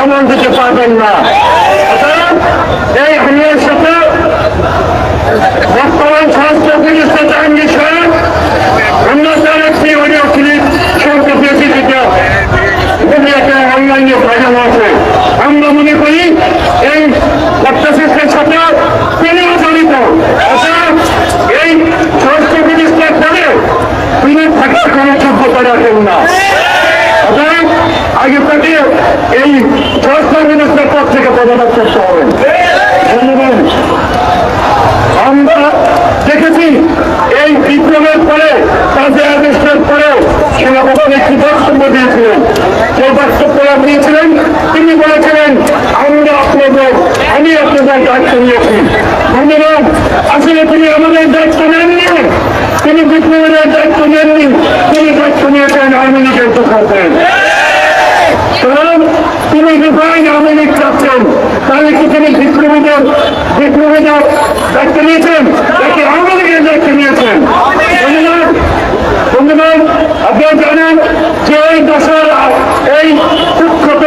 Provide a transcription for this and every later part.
সামাল দিতে পারবেন না। এই হামলার সাথে বর্তমান স্বাস্থ্য উপদেষ্টা জাহাঙ্গীর সাহেব আমরা তার একটি অডিও ক্লিপ সম্প্রতি অনলাইনে ভাইরাল আছে। আমরা মনে করি এই অত্যাচারের সাথে তিনিও জড়িত। এই স্বাস্থ্য উপদেষ্টার পরে তিনি থাকার কোনো যোগ্যতা রাখেন না। আগে থেকে এই স্বাস্থ্য উপদেষ্টার পর থেকে পদত্যাগ করতে হবে। ধন্যবাদ। আমরা দেখেছি এই বিপ্লবের পরে কাজে আদেশের পরে সেনাপ্রধান একটি বক্তব্য দিয়েছিলেন। সেই বক্তব্য দিয়েছিলেন, তিনি বলেছিলেন আমরা আমি আপনাদের দায়িত্ব নিয়েছি। ধন্যবাদ। আসলে তিনি আমাদের দায়িত্ব নেননি, তিনি বিপ্লবের দায়িত্ব নেননি, তিনি দায়িত্ব নিয়েছেন আওয়ামী লীগের দোষাতে। কারণ তিনি ডিফাইন আওয়ামী লীগ চাচ্ছেন, তাহলে কি তিনি বিপ্লবীদের দায়িত্ব নিয়েছেন নাকি আওয়ামী লীগের দায়িত্ব নিয়েছেন? বন্ধুগণ, আপনারা জানেন যে এই দেশের এই কুখ্যাত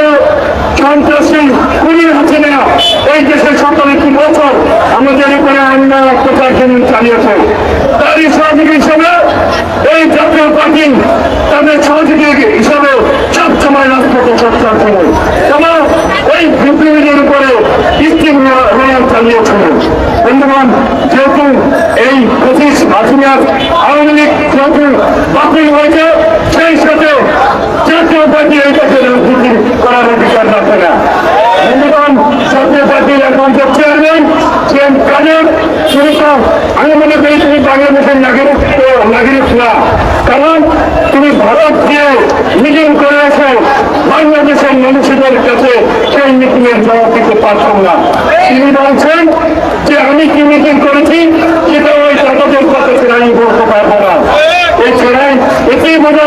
সন্ত্রাসী খুনি হাসিনা এই দেশের 17টি বছর আমাদের উপরে অন্যায় অত্যাচার চালিয়েছে। তারই সহযোগী হিসেবে এই জাতীয় পার্টি তাদের সহযোগী হিসাবে সবসময় রাজপথে সরকার ছিল এবং এই বিপ্লবীদের উপরে স্টিম চালিয়েছিল। বন্ধুগণ, যেহেতু এই 25 হাসিনার আওয়ামী লীগ যেহেতু বাতিল হয়েছে, সেই সাথে জাতীয় পার্টি এই দেশে রাজনীতি করার অধিকার রাখে না। বন্ধুগণ, জাতীয় পার্টির এখন যে চেয়ারম্যান কাদের শুরুটা আমি মনে করি তুমি বাংলাদেশের নাগরিক না, কারণ তুমি ভারত দিয়ে মিটিং করে আসো, বাংলাদেশের মানুষদের কাছে সেই মিটিংয়ের জবাব দিতে পারছেন না। তিনি বলছেন যে আমি কি মিটিং করেছি সেটা ওই টাকাদের কথা আমি বলতে পারবো না। এছাড়াই এটি বোঝা